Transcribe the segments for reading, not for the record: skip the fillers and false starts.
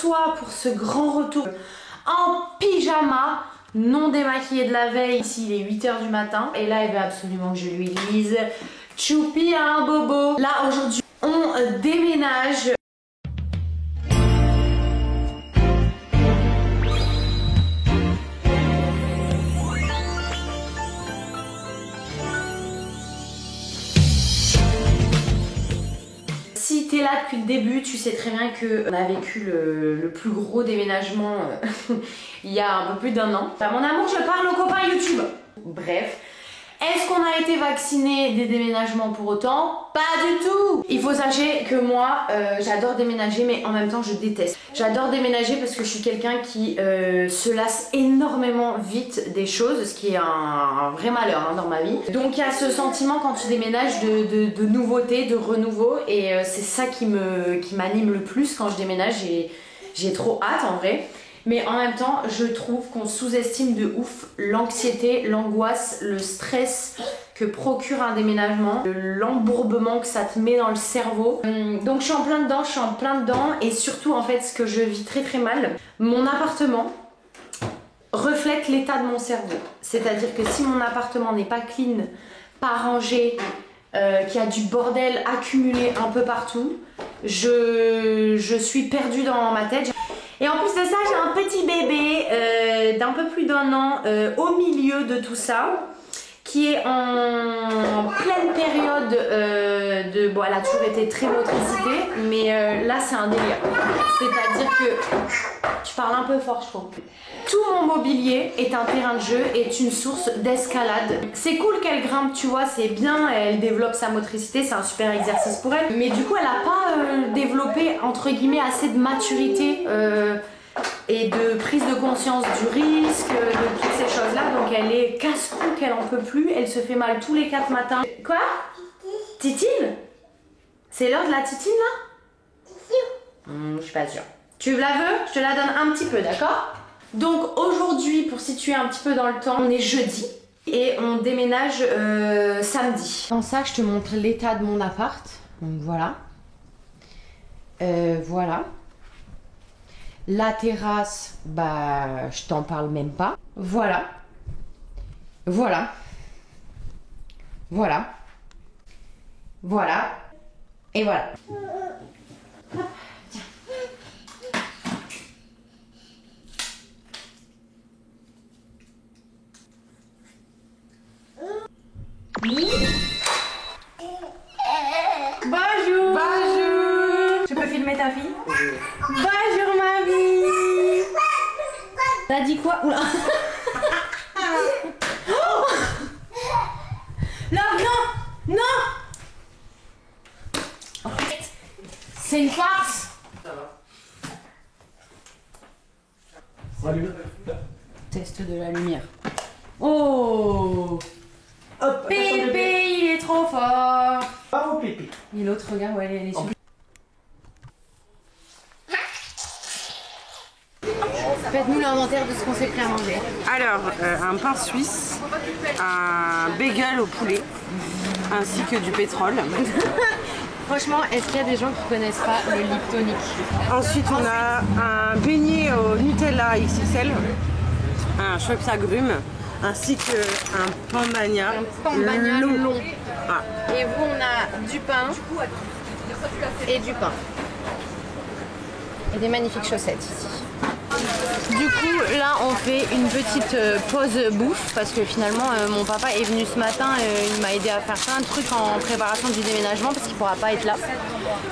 reçois pour ce grand retour en pyjama, non démaquillée de la veille. Ici il est 8 h du matin et là elle veut absolument que je lui dise Choupi a un bobo. Là aujourd'hui on déménage. Si t'es là depuis le début, tu sais très bien qu'on a vécu le plus gros déménagement il y a un peu plus d'1 an. Enfin, mon amour, je parle aux copains YouTube. Bref. Est-ce qu'on a été vacciné des déménagements pour autant? Pas du tout! Il faut sachez que moi, j'adore déménager, mais en même temps, je déteste. J'adore déménager parce que je suis quelqu'un qui se lasse énormément vite des choses, ce qui est un vrai malheur hein, dans ma vie. Donc il y a ce sentiment quand tu déménages de nouveauté, de renouveau, et c'est ça qui m'anime le plus quand je déménage, et j'ai trop hâte en vrai. Mais en même temps, je trouve qu'on sous-estime de ouf l'anxiété, l'angoisse, le stress que procure un déménagement, l'embourbement que ça te met dans le cerveau. Donc je suis en plein dedans, et surtout en fait ce que je vis très très mal, mon appartement reflète l'état de mon cerveau. C'est-à-dire que si mon appartement n'est pas clean, pas rangé, qu'il y a du bordel accumulé un peu partout, je suis perdue dans ma tête. Et en plus de ça, j'ai un petit bébé d'un peu plus d'1 an au milieu de tout ça, qui est en pleine période de... Bon, elle a toujours été très motricité, mais là c'est un délire. C'est-à-dire que... Tu parles un peu fort, je trouve. Tout mon mobilier est un terrain de jeu, est une source d'escalade. C'est cool qu'elle grimpe, tu vois, c'est bien, elle développe sa motricité, c'est un super exercice pour elle. Mais du coup, elle n'a pas développé, entre guillemets, assez de maturité et de prise de conscience du risque, de toutes ces choses-là. Donc elle est casse-cou qu'elle en peut plus, elle se fait mal tous les 4 matins. Quoi? Titine? C'est l'heure de la titine là? Je suis pas sûre. Tu la veux? Je te la donne un petit peu, d'accord? Donc aujourd'hui, pour situer un petit peu dans le temps, on est jeudi et on déménage samedi. Dans ça, je te montre l'état de mon appart. Donc voilà. Voilà. La terrasse, bah je t'en parle même pas. Voilà. Voilà. Voilà. Voilà. Et voilà. Bonjour. Bonjour. Je peux filmer ta fille? Bonjour ma vie. T'as dit quoi? Oula. Oh non, non, non. C'est une farce. Salut. Test de la lumière. Oh. Hop, Pépé, il est trop fort. Pas au pépé. Et l'autre, regarde, ouais, elle est sur. Faites-nous l'inventaire de ce qu'on s'est pris à manger. Alors, un pain suisse, un bagel au poulet, ainsi que du pétrole. Franchement, est-ce qu'il y a des gens qui connaissent pas le Liptonic? Ensuite, on a un beignet au Nutella XXL, un chocs agrumes, ainsi qu'un pain bagna. Un pain bagna long. Ah. Et vous, on a du pain et du pain. Et des magnifiques chaussettes ici. Du coup, là, on fait une petite pause bouffe parce que finalement, mon papa est venu ce matin, il m'a aidé à faire plein de trucs en préparation du déménagement parce qu'il pourra pas être là.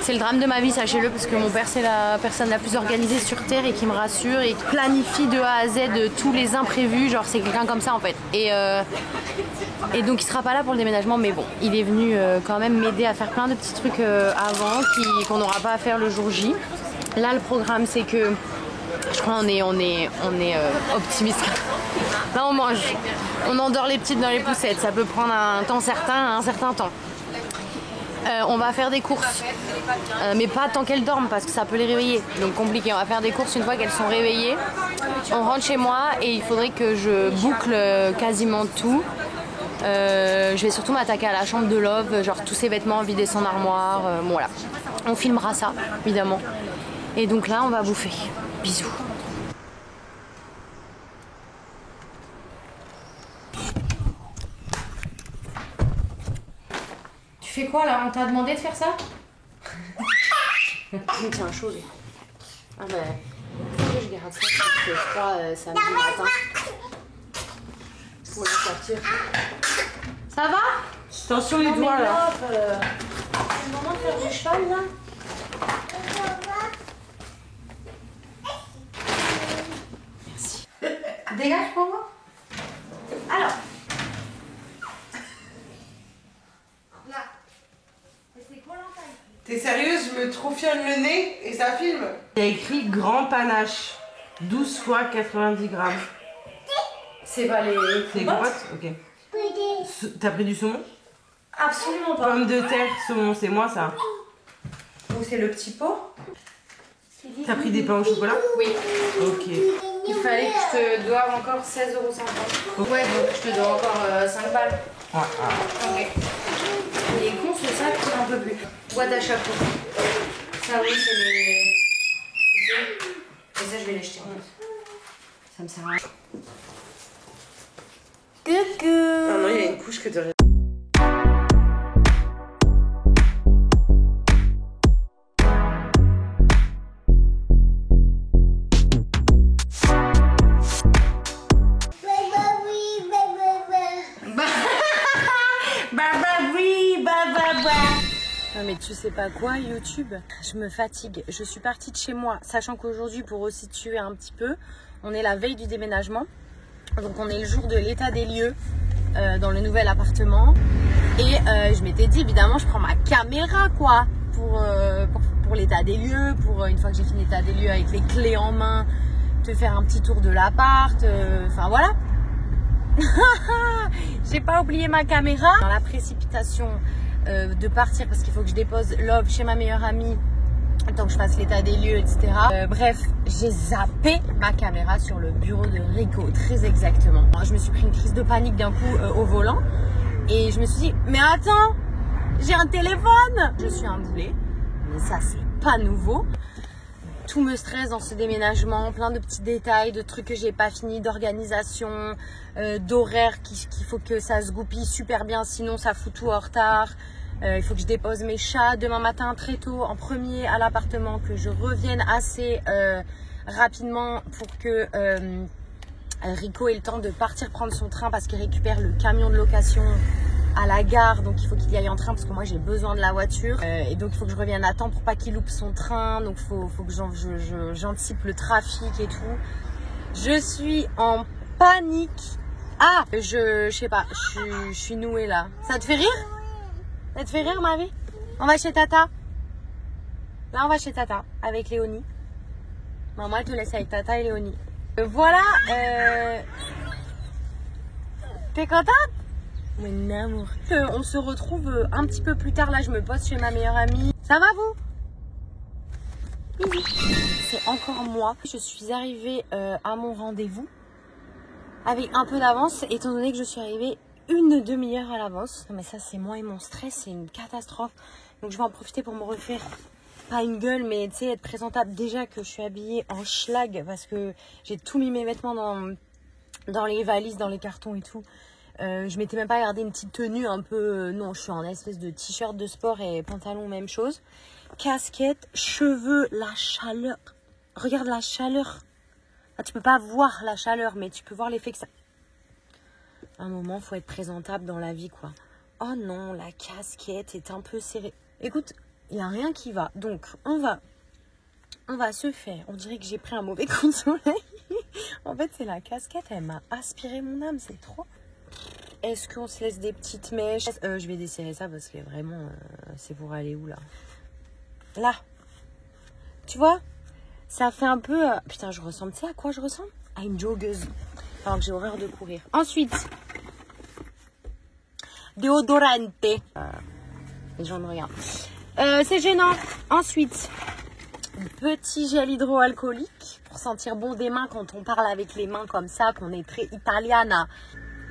C'est le drame de ma vie, sachez-le, parce que mon père, c'est la personne la plus organisée sur Terre et qui me rassure et qui planifie de A à Z tous les imprévus. Genre, c'est quelqu'un comme ça en fait. Et donc, il sera pas là pour le déménagement, mais bon, il est venu quand même m'aider à faire plein de petits trucs avant qu'on n'aura pas à faire le jour J. Là, le programme, c'est que je crois on est optimiste. Là on mange, on endort les petites dans les poussettes, ça peut prendre un certain temps. On va faire des courses, mais pas tant qu'elles dorment parce que ça peut les réveiller, donc compliqué. On va faire des courses une fois qu'elles sont réveillées. On rentre chez moi et il faudrait que je boucle quasiment tout. Je vais surtout m'attaquer à la chambre de Love, genre tous ses vêtements, vider son armoire, bon, voilà. On filmera ça évidemment. Et donc là on va bouffer. Bisous. Tu fais quoi là? On t'a demandé de faire ça? Il me tient chaud. Ah bah, je garde ça parce que froid samedi matin. Pour la sortir. Ça va? Attention les doigts là. C'est le moment de faire du cheval là. Merci. Dégage pour moi. Alors. Là. C'est quoi l'entaille? T'es sérieuse? Je me troufionne le nez et ça filme. Il y a écrit grand panache. 12 fois 90 grammes. C'est pas les grottes? Ok. T'as pris du saumon? Absolument pas. Pomme de terre, saumon, c'est moi ça. Ou c'est le petit pot? T'as pris des pains au chocolat? Oui. Ok. Il fallait que je te doive encore 16,50 €. Ouais, donc je te dois encore 5 balles. Ouais. Ok. Les cons, c'est ça qui n'en peut plus. Boîte à chapeau. Ça, oui, c'est les. Et ça, je vais les jeter. Ça me sert à rien. Coucou. Ah non, il y a une couche que t'aurais. Non mais tu sais pas quoi, YouTube, je me fatigue. Je suis partie de chez moi, sachant qu'aujourd'hui, pour resituer un petit peu, on est la veille du déménagement. Donc on est le jour de l'état des lieux dans le nouvel appartement. Et je m'étais dit, évidemment, je prends ma caméra quoi pour l'état des lieux, pour une fois que j'ai fini l'état des lieux avec les clés en main, te faire un petit tour de l'appart, enfin voilà. J'ai pas oublié ma caméra. Dans la précipitation de partir parce qu'il faut que je dépose Love chez ma meilleure amie, tant que je fasse l'état des lieux, etc. Bref, j'ai zappé ma caméra sur le bureau de Rico, très exactement. Je me suis pris une crise de panique d'un coup au volant et je me suis dit, mais attends, j'ai un téléphone. Je suis un boulet, mais ça c'est pas nouveau. Tout me stresse dans ce déménagement, plein de petits détails, de trucs que j'ai pas fini, d'organisation, d'horaire qu'il faut que ça se goupille super bien, sinon ça fout tout en retard. Il faut que je dépose mes chats demain matin très tôt en premier à l'appartement, que je revienne assez rapidement pour que Rico ait le temps de partir prendre son train parce qu'il récupère le camion de location à la gare, donc il faut qu'il y aille en train parce que moi j'ai besoin de la voiture et donc il faut que je revienne à temps pour pas qu'il loupe son train, donc faut que j'anticipe le trafic et tout. Je suis en panique. Ah, je sais pas, je suis nouée là. Ça te fait rire? Ça te fait rire ma vie? On va chez Tata. Là on va chez Tata avec Léonie. Maman elle te laisse avec Tata et Léonie. Voilà, t'es contente? Mon amour. On se retrouve un petit peu plus tard. Là, je me pose chez ma meilleure amie. Ça va vous? C'est encore moi. Je suis arrivée à mon rendez-vous avec un peu d'avance, étant donné que je suis arrivée une demi-heure à l'avance. Non mais ça, c'est moi et mon stress, c'est une catastrophe. Donc je vais en profiter pour me refaire, pas une gueule, mais tu sais, être présentable. Déjà que je suis habillée en schlag parce que j'ai tout mis mes vêtements dans les valises, dans les cartons et tout. Je m'étais même pas gardé une petite tenue un peu... non, je suis en espèce de t-shirt de sport et pantalon, même chose. Casquette, cheveux, la chaleur. Regarde la chaleur. Ah, tu peux pas voir la chaleur, mais tu peux voir l'effet que ça... À un moment, faut être présentable dans la vie, quoi. Oh non, la casquette est un peu serrée. Écoute, il n'y a rien qui va. Donc, on va se faire... On dirait que j'ai pris un mauvais coup de soleil. En fait, c'est la casquette, elle m'a aspiré mon âme, c'est trop... Est-ce qu'on se laisse des petites mèches? Je vais desserrer ça parce que vraiment, c'est pour aller où là? Là. Tu vois? Ça fait un peu... Putain, je ressemble... Tu sais à quoi je ressemble? À une joggeuse. Alors que j'ai horreur de courir. Ensuite. Déodorante. Les gens me regardent. C'est gênant. Ensuite. Petit gel hydroalcoolique. Pour sentir bon des mains quand on parle avec les mains comme ça. Qu'on est très italiana.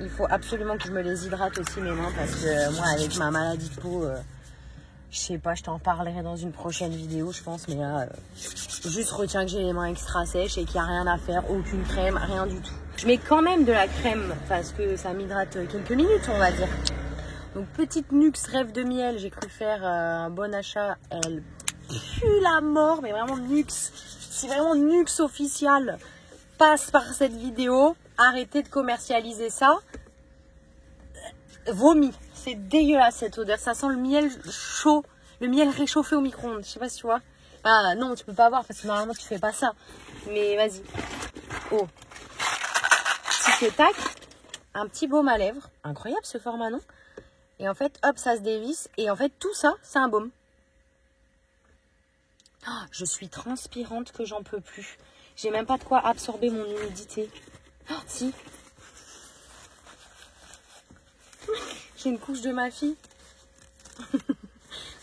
Il faut absolument que je me les hydrate aussi mes mains parce que moi avec ma maladie de peau, Je sais pas, je t'en parlerai dans une prochaine vidéo, je pense. Mais là, juste retiens que j'ai les mains extra sèches et qu'il n'y a rien à faire, aucune crème, rien du tout. Je mets quand même de la crème parce que ça m'hydrate quelques minutes, on va dire. Donc, petite Nux rêve de miel, j'ai cru faire un bon achat. Elle pue la mort, mais vraiment Nux. Si vraiment Nux official passe par cette vidéo, arrêtez de commercialiser ça. Vomi. C'est dégueulasse cette odeur. Ça sent le miel chaud, le miel réchauffé au micro-ondes. Je sais pas si tu vois. Ah non, tu peux pas voir parce que normalement tu fais pas ça. Mais vas-y. Oh. Petit tac. Un petit baume à lèvres. Incroyable ce format, non? Et en fait, hop, ça se dévisse. Et en fait, tout ça, c'est un baume. Oh, je suis transpirante que j'en peux plus. J'ai même pas de quoi absorber mon humidité. Oh, si. J'ai une couche de ma fille.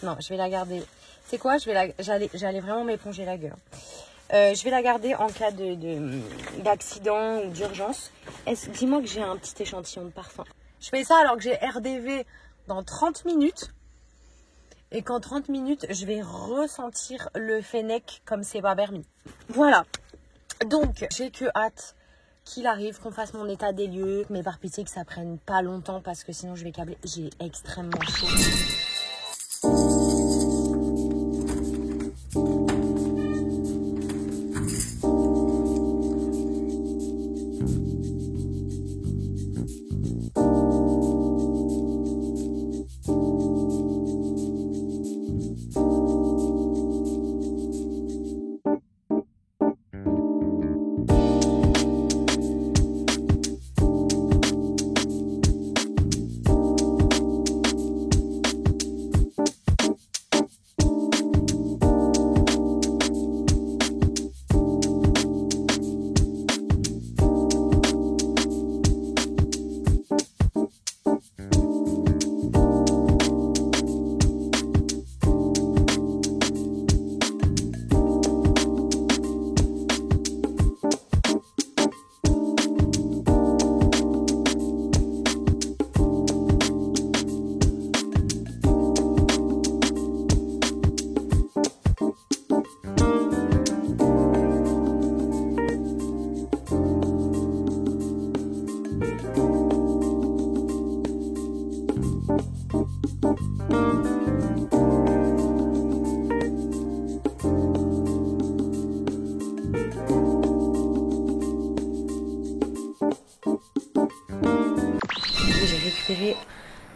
Non, je vais la garder. C'est quoi? J'allais vraiment m'éponger la gueule. Je vais la garder en cas d'accident ou d'urgence. Dis-moi que j'ai un petit échantillon de parfum. Je fais ça alors que j'ai RDV dans 30 minutes. Et qu'en 30 minutes, je vais ressentir le fennec comme c'est pas permis. Voilà. Donc, j'ai que hâte qu'il arrive, qu'on fasse mon état des lieux. Mais par pitié que ça prenne pas longtemps parce que sinon je vais câbler. J'ai extrêmement chaud.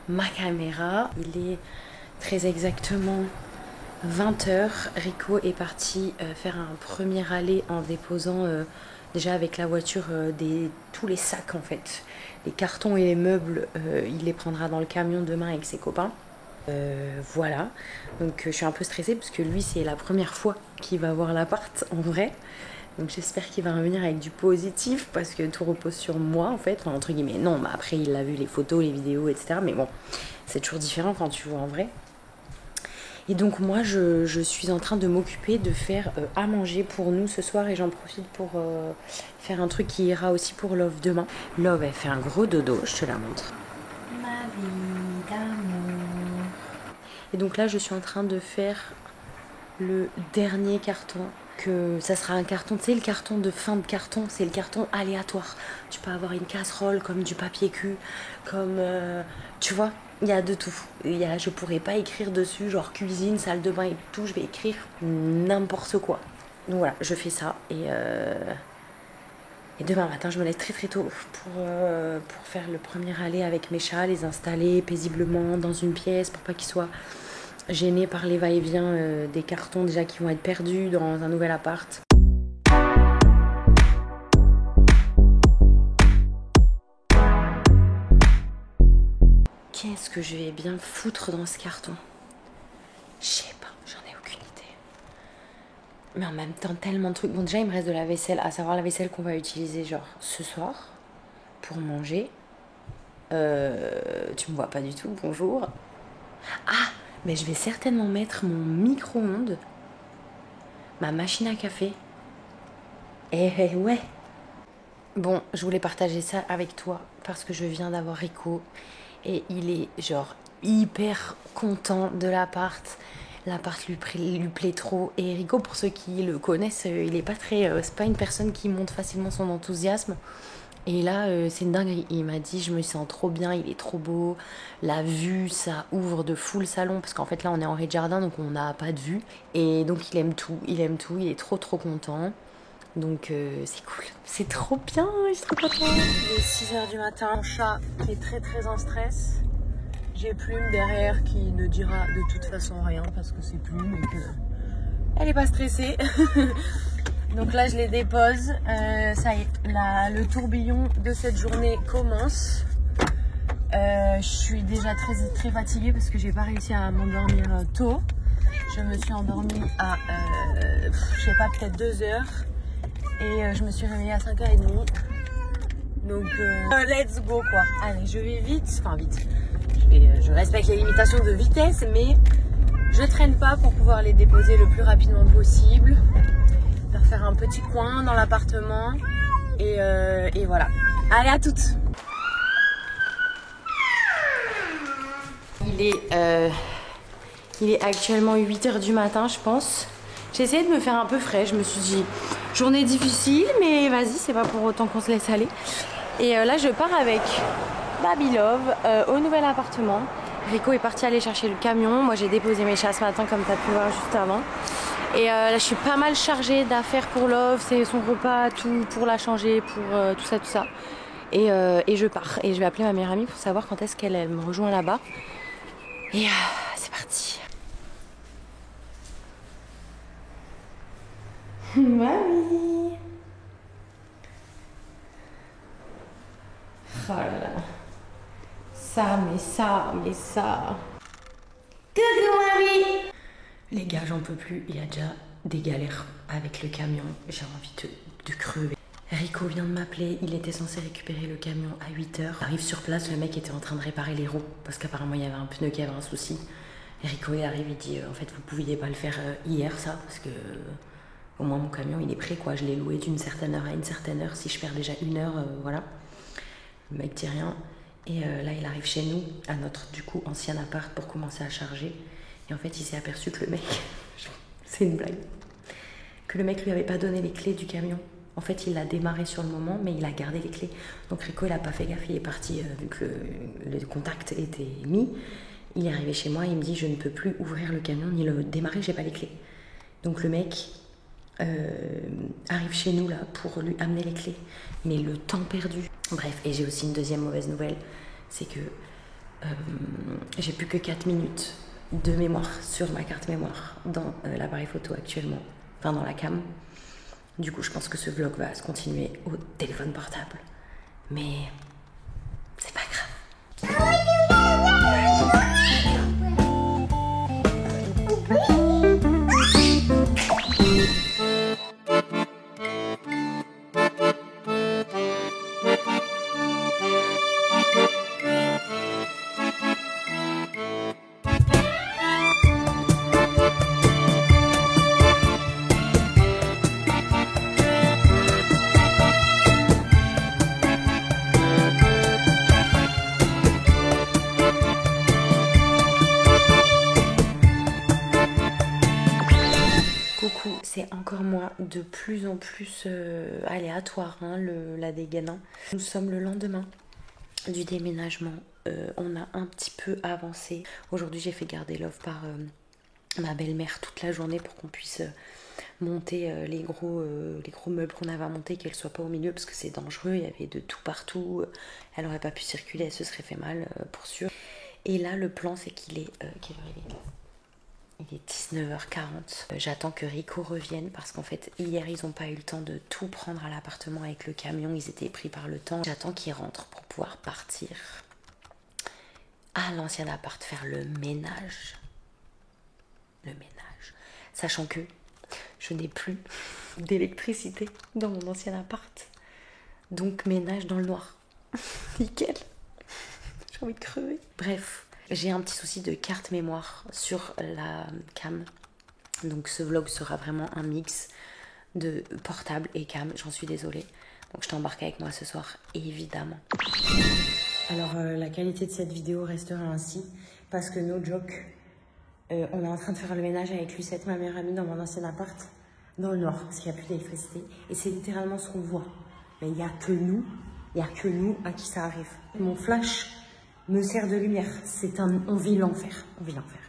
Ma caméra, il est très exactement 20h. Rico est parti faire un premier aller en déposant déjà avec la voiture tous les sacs en fait, les cartons et les meubles. Il les prendra dans le camion demain avec ses copains. Voilà, donc je suis un peu stressée parce que lui c'est la première fois qu'il va voir l'appart en vrai. Donc j'espère qu'il va revenir avec du positif parce que tout repose sur moi en fait, enfin, entre guillemets. Non, mais après il a vu les photos, les vidéos, etc. Mais bon, c'est toujours différent quand tu vois en vrai. Et donc moi je suis en train de m'occuper de faire à manger pour nous ce soir. Et j'en profite pour faire un truc qui ira aussi pour Love demain. Love elle fait un gros dodo, je te la montre. Ma vie d'amour. Et donc là je suis en train de faire le dernier carton. Que ça sera un carton, tu sais le carton de fin de carton, c'est le carton aléatoire. Tu peux avoir une casserole comme du papier cul, comme tu vois, il y a de tout. Je pourrais pas écrire dessus genre cuisine, salle de bain et tout, je vais écrire n'importe quoi. Donc voilà, je fais ça et demain matin je me lève très très tôt pour faire le premier aller avec mes chats, les installer paisiblement dans une pièce pour pas qu'ils soient gênée par les va-et-vient des cartons déjà qui vont être perdus dans un nouvel appart. Qu'est-ce que je vais bien foutre dans ce carton? Je sais pas, j'en ai aucune idée. Mais en même temps, tellement de trucs. Bon, déjà, il me reste de la vaisselle, à savoir la vaisselle qu'on va utiliser genre ce soir pour manger. Tu me vois pas du tout, bonjour. Ah! Mais je vais certainement mettre mon micro-ondes, ma machine à café. Eh ouais. Bon, je voulais partager ça avec toi parce que je viens d'avoir Rico et il est genre hyper content de l'appart. L'appart lui plaît trop. Et Rico, pour ceux qui le connaissent, il est pas très, c'est pas une personne qui montre facilement son enthousiasme. Et là, c'est une dinguerie. Il m'a dit, je me sens trop bien, il est trop beau. La vue, ça ouvre de fou le salon. Parce qu'en fait, là, on est en rez-de-jardin, donc on n'a pas de vue. Et donc, il aime tout. Il est trop content. Donc, c'est cool. C'est trop bien, je suis trop contente. Il est 6h du matin. Mon chat est très en stress. J'ai Plume derrière qui ne dira de toute façon rien parce que c'est Plume et que elle est pas stressée. Donc là je les dépose. Ça y est, le tourbillon de cette journée commence. Je suis déjà très fatiguée parce que j'ai pas réussi à m'endormir tôt. Je me suis endormie à je sais pas, peut-être 2h et je me suis réveillée à 5h30. Donc let's go quoi. Allez, je vais vite, enfin vite. Je respecte les limitations de vitesse, mais je traîne pas pour pouvoir les déposer le plus rapidement possible. Leur faire un petit coin dans l'appartement. Et voilà. Allez, à toutes. Il est actuellement 8h du matin, je pense. J'ai essayé de me faire un peu frais. Je me suis dit, journée difficile, mais vas-y, c'est pas pour autant qu'on se laisse aller. Et là, je pars avec Babylove au nouvel appartement. Rico est parti aller chercher le camion. Moi j'ai déposé mes chats ce matin comme tu as pu voir juste avant. Et là je suis pas mal chargée d'affaires pour Love. C'est son repas, tout pour la changer, pour tout ça. Et je pars. Et je vais appeler ma meilleure amie pour savoir quand est-ce qu'elle me rejoint là-bas. Et c'est parti. Mamie. Oh là là. Mais ça. Coucou mamie. Les gars, j'en peux plus. Il y a déjà des galères avec le camion. J'ai envie de crever. Rico vient de m'appeler. Il était censé récupérer le camion à 8h. Arrive sur place, le mec était en train de réparer les roues. Parce qu'apparemment, il y avait un pneu qui avait un souci. Et Rico, il arrive, il dit en fait, vous pouviez pas le faire hier, ça. Parce que au moins, mon camion, il est prêt, quoi. Je l'ai loué d'une certaine heure à une certaine heure. Si je perds déjà 1 heure, voilà. Le mec dit rien. Et là, il arrive chez nous, à notre, du coup, ancien appart pour commencer à charger. Et en fait, il s'est aperçu que le mec... c'est une blague. Que le mec lui avait pas donné les clés du camion. En fait, il l'a démarré sur le moment, mais il a gardé les clés. Donc Rico, il a pas fait gaffe, il est parti, vu que le contact était mis. Il est arrivé chez moi, il me dit, je ne peux plus ouvrir le camion, ni le démarrer, j'ai pas les clés. Donc le mec... arrive chez nous là pour lui amener les clés, mais le temps perdu. Bref, et j'ai aussi une deuxième mauvaise nouvelle, c'est que j'ai plus que 4 minutes de mémoire sur ma carte mémoire dans l'appareil photo actuellement, enfin dans la cam. Du coup, je pense que ce vlog va se continuer au téléphone portable, mais c'est pas grave. C'est encore moi, de plus en plus aléatoire, hein, la dégaine. Nous sommes le lendemain du déménagement. On a un petit peu avancé. Aujourd'hui, j'ai fait garder Love par ma belle-mère toute la journée pour qu'on puisse monter les gros meubles qu'on avait à monter, qu'elle soit pas au milieu parce que c'est dangereux. Il y avait de tout partout. Elle aurait pas pu circuler, elle se serait fait mal pour sûr. Et là, le plan, c'est qu'il est... quelle heure il est ? Il est 19h40. J'attends que Rico revienne parce qu'en fait, hier, ils n'ont pas eu le temps de tout prendre à l'appartement avec le camion. Ils étaient pris par le temps. J'attends qu'il rentre pour pouvoir partir à l'ancien appart faire le ménage. Sachant que je n'ai plus d'électricité dans mon ancien appart. Donc, ménage dans le noir. Nickel. J'ai envie de crever. Bref. J'ai un petit souci de carte mémoire sur la cam. Donc ce vlog sera vraiment un mix de portable et cam. J'en suis désolée. Donc je t'embarque avec moi ce soir, évidemment. Alors la qualité de cette vidéo restera ainsi. parce que no joke, on est en train de faire le ménage avec Lucette, ma meilleure amie, dans mon ancien appart, dans le noir, parce qu'il n'y a plus d'électricité. Et c'est littéralement ce qu'on voit. Mais il n'y a que nous à qui ça arrive. Mon flash me sert de lumière. On vit l'enfer. On vit l'enfer.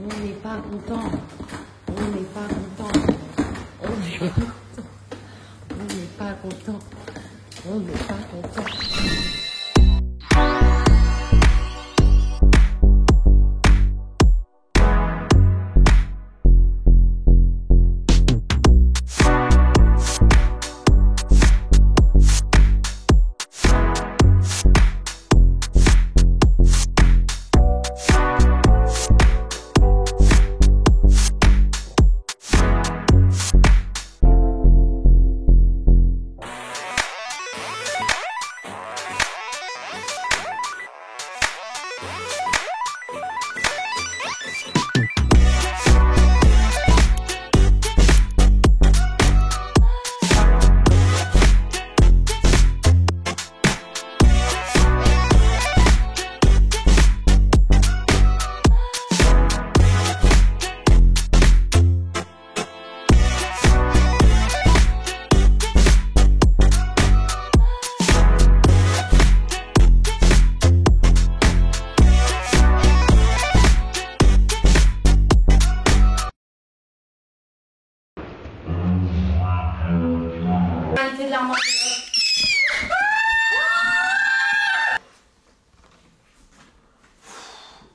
On n'est pas content. On n'est pas content. On n'est pas content. On n'est pas content. On n'est pas content.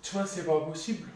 Tu vois, c'est pas possible.